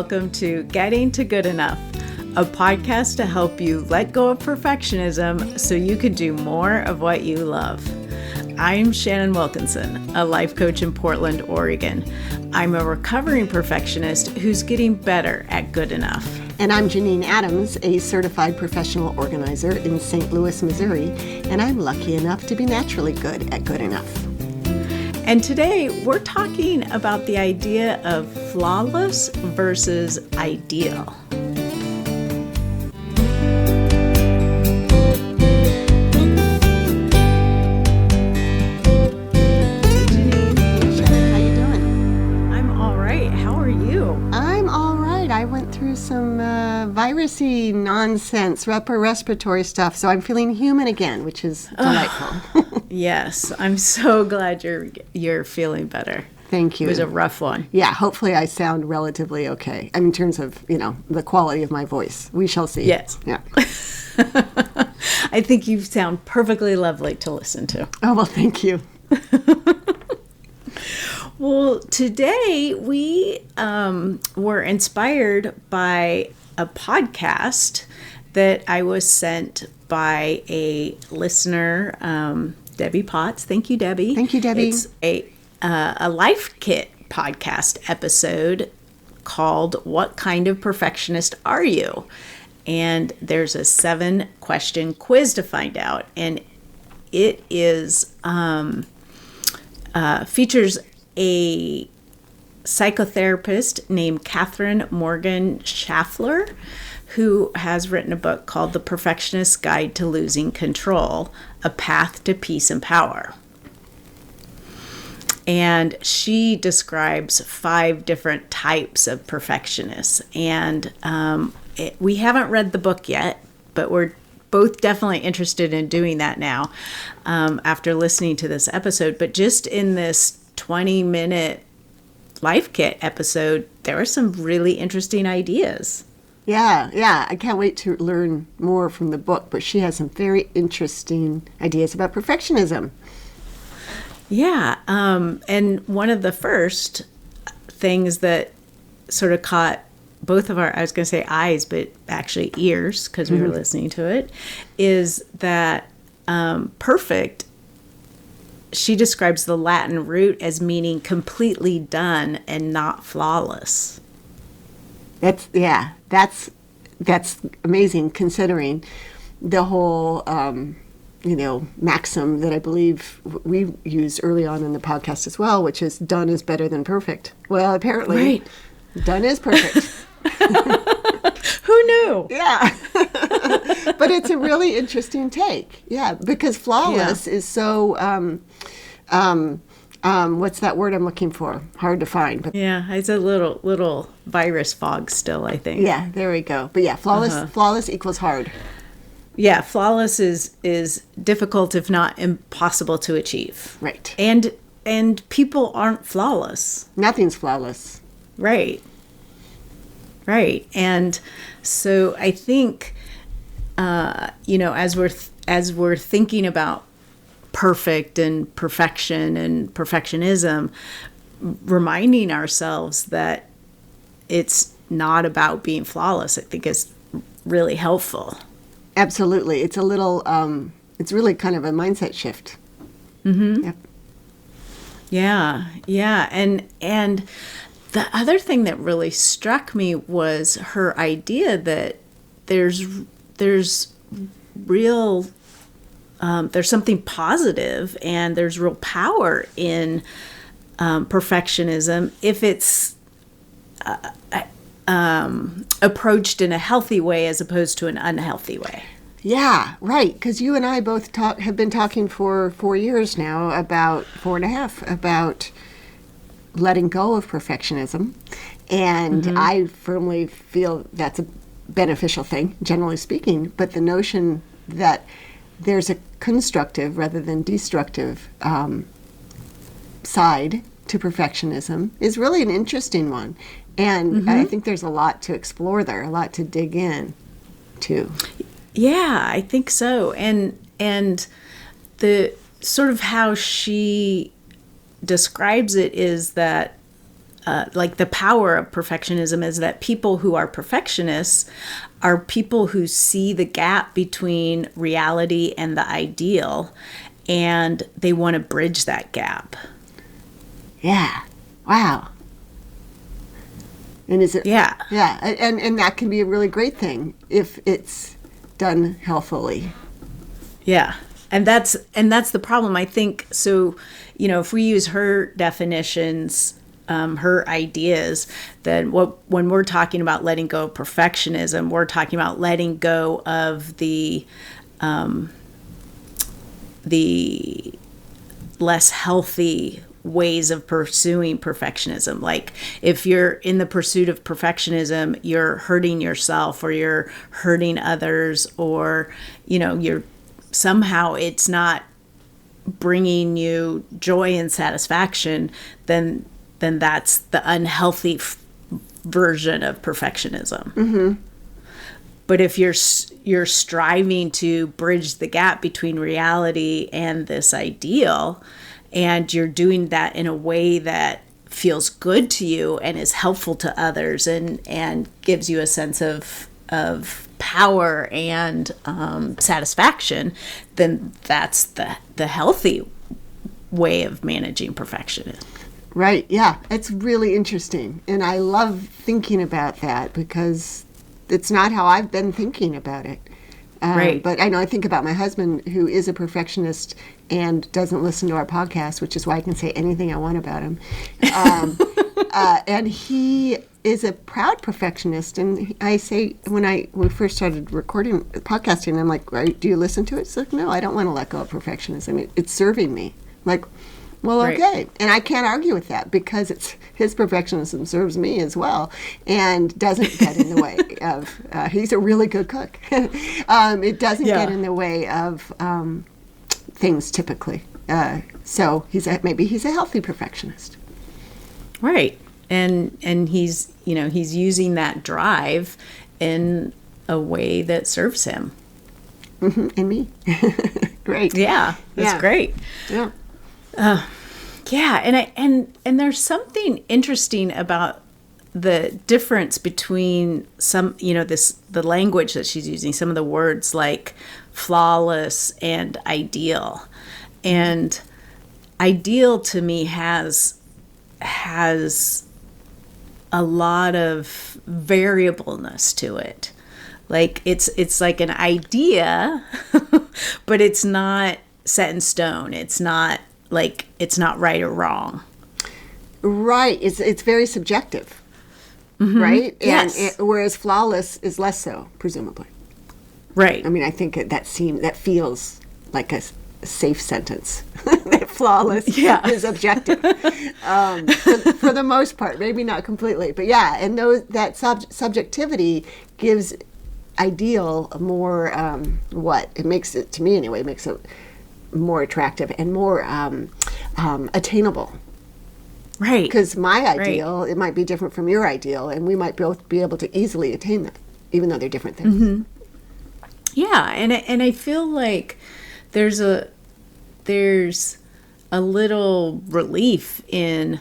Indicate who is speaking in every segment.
Speaker 1: welcome to Getting to Good Enough, a podcast to help you let go of perfectionism so you can do more of what you love. I'm Shannon Wilkinson, a life coach in Portland, Oregon. I'm a recovering perfectionist who's getting better at good enough.
Speaker 2: And I'm Janine Adams, a certified professional organizer in St. Louis, Missouri, and I'm lucky enough to be naturally good at good enough.
Speaker 1: And today we're talking about the idea of flawless versus ideal.
Speaker 2: Some virusy nonsense, upper respiratory stuff, so I'm feeling human again, which is delightful.
Speaker 1: Yes, I'm so glad you're feeling better.
Speaker 2: Thank you.
Speaker 1: It was a rough one.
Speaker 2: Yeah, hopefully I sound relatively okay. I mean, in terms of, the quality of my voice. We shall see.
Speaker 1: Yes.
Speaker 2: Yeah.
Speaker 1: I think you sound perfectly lovely to listen to.
Speaker 2: Oh, well, thank you.
Speaker 1: Well, today we were inspired by a podcast that I was sent by a listener, Debbie Potts. Thank you, Debbie.
Speaker 2: Thank you, Debbie.
Speaker 1: It's a Life Kit podcast episode called What Kind of Perfectionist Are You? And there's a 7-question quiz to find out. And it is features a psychotherapist named Katherine Morgan Schafler, who has written a book called The Perfectionist's Guide to Losing Control, A Path to Peace and Power. And she describes 5 different types of perfectionists. And we haven't read the book yet, but we're both definitely interested in doing that now after listening to this episode. But just in this 20-minute Life Kit episode, there were some really interesting ideas.
Speaker 2: Yeah. I can't wait to learn more from the book, but she has some very interesting ideas about perfectionism.
Speaker 1: Yeah. And one of the first things that sort of caught both of our, I was going to say eyes, but actually ears, because we were listening to it, is that perfect, she describes the Latin root as meaning completely done and not flawless.
Speaker 2: That's amazing, considering the whole maxim that I believe we used early on in the podcast as well, which is done is better than perfect. Well, apparently, done is perfect.
Speaker 1: Who knew?
Speaker 2: Yeah. But it's a really interesting take. Yeah, because flawless is so what's that word I'm looking for? Hard to find. But
Speaker 1: yeah, it's a little virus fog still, I think.
Speaker 2: Yeah, there we go. But yeah, flawless equals hard.
Speaker 1: Yeah, flawless is difficult, if not impossible to achieve.
Speaker 2: Right.
Speaker 1: And people aren't flawless.
Speaker 2: Nothing's flawless.
Speaker 1: Right. And so I think, as we're thinking about perfect and perfection and perfectionism, reminding ourselves that it's not about being flawless, I think is really helpful.
Speaker 2: Absolutely. It's a little, it's really kind of a mindset shift. Mm-hmm. Yep.
Speaker 1: Yeah. And the other thing that really struck me was her idea that there's real, there's something positive and there's real power in perfectionism if it's approached in a healthy way as opposed to an unhealthy way.
Speaker 2: Yeah, right. Because you and I both have been talking for 4 years now, about 4.5, about letting go of perfectionism. And I firmly feel that's a beneficial thing, generally speaking. But the notion that there's a constructive rather than destructive side to perfectionism is really an interesting one. And I think there's a lot to explore there, a lot to dig in to.
Speaker 1: Yeah, I think so. And the sort of how she describes it is that like the power of perfectionism is that people who are perfectionists are people who see the gap between reality and the ideal, and they want to bridge that gap.
Speaker 2: Yeah. Wow. And is it?
Speaker 1: Yeah.
Speaker 2: Yeah. And that can be a really great thing if it's done healthfully.
Speaker 1: Yeah. And that's the problem, I think. So, if we use her definitions, her ideas, then when we're talking about letting go of perfectionism, we're talking about letting go of the less healthy ways of pursuing perfectionism. Like if you're in the pursuit of perfectionism, you're hurting yourself or you're hurting others, or you're somehow it's not bringing you joy and satisfaction, then that's the unhealthy version of perfectionism.
Speaker 2: Mm-hmm.
Speaker 1: But if you're striving to bridge the gap between reality and this ideal, and you're doing that in a way that feels good to you and is helpful to others and gives you a sense of power and satisfaction, then that's the healthy way of managing perfectionism.
Speaker 2: Right. Yeah. It's really interesting. And I love thinking about that because it's not how I've been thinking about it.
Speaker 1: Right.
Speaker 2: But I know I think about my husband, who is a perfectionist and doesn't listen to our podcast, which is why I can say anything I want about him. And he is a proud perfectionist. And I say, when we first started recording, podcasting, I'm like, do you listen to it? It's like, no, I don't want to let go of perfectionism. It's serving me. I'm like, well,
Speaker 1: Right.
Speaker 2: okay. And I can't argue with that because his perfectionism serves me as well and doesn't get in the way of, he's a really good cook. It doesn't get in the way of things typically. So maybe he's a healthy perfectionist.
Speaker 1: Right. And he's using that drive in a way that serves him.
Speaker 2: Mm-hmm. And me. Great.
Speaker 1: Yeah. That's great.
Speaker 2: Yeah.
Speaker 1: And there's something interesting about the difference between the language that she's using, some of the words like flawless and ideal. And ideal to me has a lot of variableness to it. Like it's like an idea, but it's not set in stone. It's not right or wrong.
Speaker 2: Right. It's very subjective. Mm-hmm. Right?
Speaker 1: Yes.
Speaker 2: Whereas flawless is less so, presumably.
Speaker 1: Right.
Speaker 2: I mean, I think that feels like a safe sentence. That flawless is objective. For the most part, maybe not completely, but yeah. And that subjectivity gives ideal more it makes it, to me anyway, makes it more attractive and more attainable.
Speaker 1: Right.
Speaker 2: Because my ideal, it might be different from your ideal, and we might both be able to easily attain that, even though they're different things.
Speaker 1: Mm-hmm. Yeah, and I feel like there's a little relief in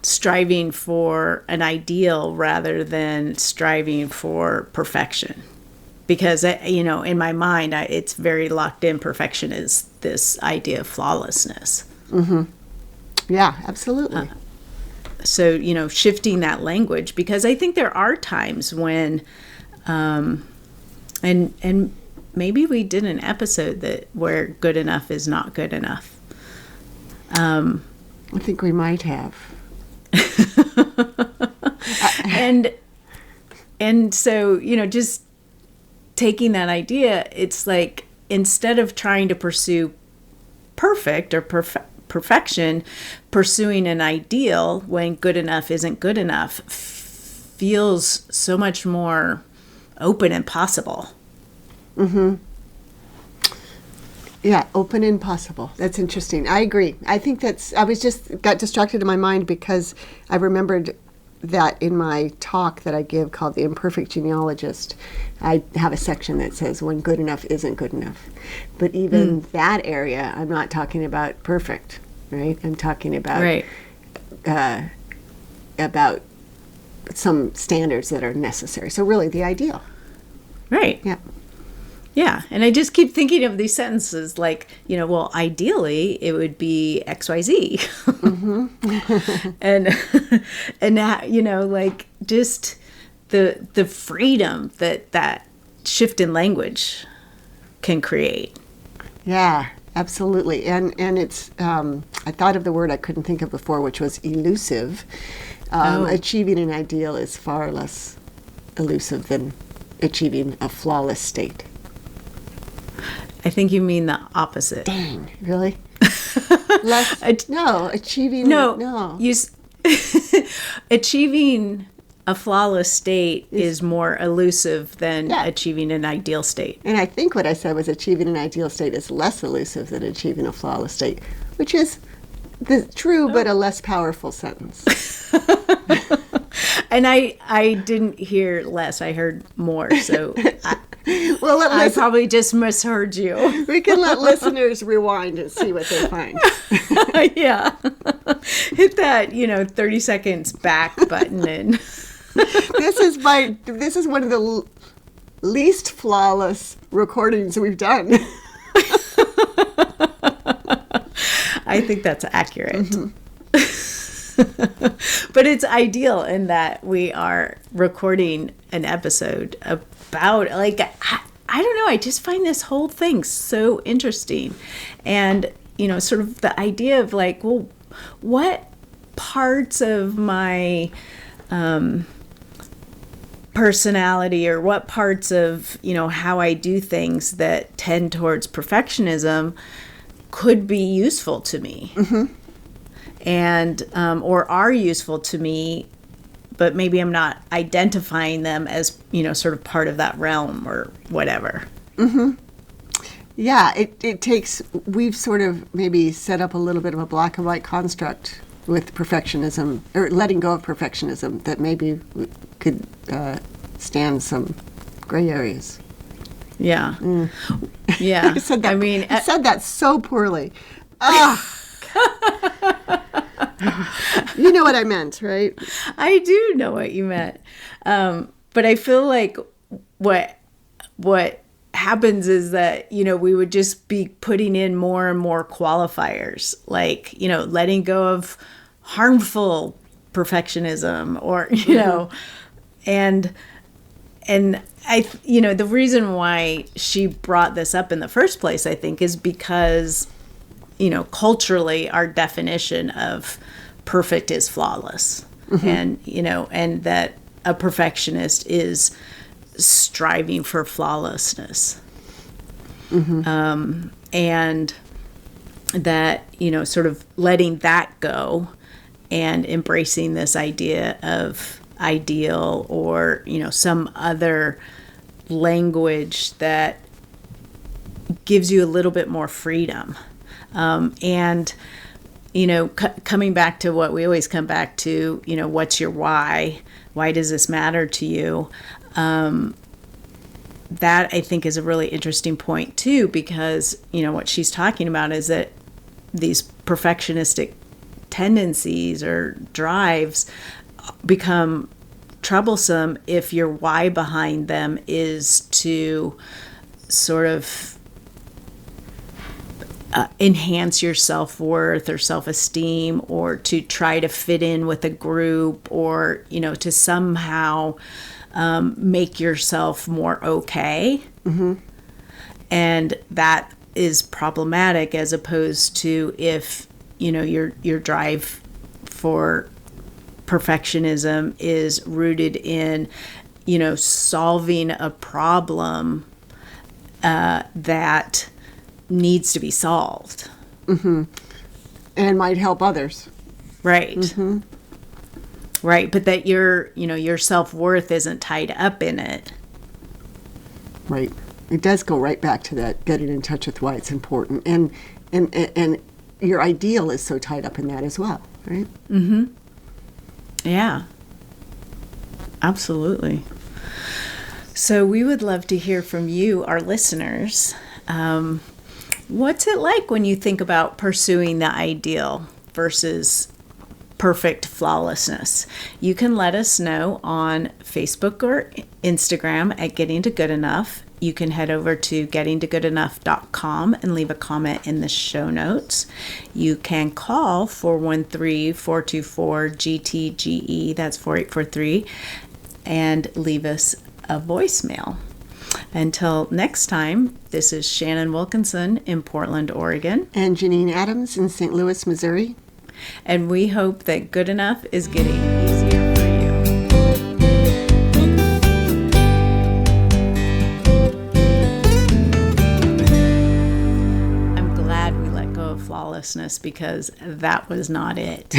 Speaker 1: striving for an ideal rather than striving for perfection. Because, in my mind, it's very locked in. Perfection is this idea of flawlessness.
Speaker 2: Mm-hmm. Yeah, absolutely.
Speaker 1: So, shifting that language, because I think there are times when, and maybe we did an episode where good enough is not good enough.
Speaker 2: I think we might have.
Speaker 1: And so, just taking that idea, it's like instead of trying to pursue perfect or perfection, pursuing an ideal when good enough isn't good enough feels so much more open and possible.
Speaker 2: Mm-hmm. Yeah, open and possible. That's interesting. I agree. I think I got distracted in my mind because I remembered that in my talk that I give called The Imperfect Genealogist, I have a section that says when good enough isn't good enough. But even that area, I'm not talking about perfect. right? I'm talking about
Speaker 1: Right.
Speaker 2: about some standards that are necessary. So really the ideal.
Speaker 1: Right.
Speaker 2: Yeah.
Speaker 1: Yeah. And I just keep thinking of these sentences like, well, ideally it would be XYZ. and like just the freedom that shift in language can create.
Speaker 2: Yeah, absolutely. And it's, I thought of the word I couldn't think of before, which was elusive. Achieving an ideal is far less elusive than achieving a flawless state.
Speaker 1: I think you mean the opposite.
Speaker 2: Dang, really? Achieving.
Speaker 1: No. Achieving a flawless state is more elusive than achieving an ideal state.
Speaker 2: And I think what I said was achieving an ideal state is less elusive than achieving a flawless state, which is true, but a less powerful sentence.
Speaker 1: And I didn't hear less, I heard more. So I probably just misheard you.
Speaker 2: We can let listeners rewind and see what they find.
Speaker 1: Yeah. Hit that, 30 seconds back button and
Speaker 2: This is one of the least flawless recordings we've done.
Speaker 1: I think that's accurate. Mm-hmm. But it's ideal in that we are recording an episode about, like, I don't know, I just find this whole thing so interesting. And, sort of the idea of like, well, what parts of my personality or what parts of, how I do things that tend towards perfectionism could be useful to me. Mm-hmm. And or are useful to me, but maybe I'm not identifying them as sort of part of that realm or whatever.
Speaker 2: Mm-hmm. Yeah, it takes, we've sort of maybe set up a little bit of a black and white construct with perfectionism, or letting go of perfectionism, that maybe could stand some gray areas.
Speaker 1: Yeah. Yeah.
Speaker 2: I said that, I said that so poorly. You know what I meant, right?
Speaker 1: I do know what you meant. But I feel like what happens is that, we would just be putting in more and more qualifiers, like, letting go of harmful perfectionism or, and I, the reason why she brought this up in the first place, I think, is because, culturally, our definition of perfect is flawless. Mm-hmm. And that a perfectionist is striving for flawlessness. Mm-hmm. And that, sort of letting that go and embracing this idea of ideal or, some other language that gives you a little bit more freedom. And, coming back to what we always come back to, what's your why? Why does this matter to you? That I think is a really interesting point too, because, what she's talking about is that these perfectionistic tendencies or drives become troublesome if your why behind them is to sort of enhance your self-worth or self-esteem, or to try to fit in with a group, or, to somehow make yourself more okay. Mm-hmm. And that is problematic, as opposed to if, your drive for perfectionism is rooted in, solving a problem that needs to be solved.
Speaker 2: Mm-hmm. And might help others.
Speaker 1: Right.
Speaker 2: Mm-hmm.
Speaker 1: Right, but that your self-worth isn't tied up in it.
Speaker 2: Right. It does go right back to that, getting in touch with why it's important. And your ideal is so tied up in that as well, right?
Speaker 1: Mm-hmm. Yeah. Absolutely. So we would love to hear from you, our listeners. What's it like when you think about pursuing the ideal versus perfect flawlessness? You can let us know on Facebook or Instagram at Getting to Good Enough. You can head over to gettingtogoodenough.com and leave a comment in the show notes. You can call 413-424-GTGE, that's 4843, and leave us a voicemail. Until next time, this is Shannon Wilkinson in Portland, Oregon.
Speaker 2: And Janine Adams in St. Louis, Missouri.
Speaker 1: And we hope that good enough is getting easier for you. I'm glad we let go of flawlessness because that was not it.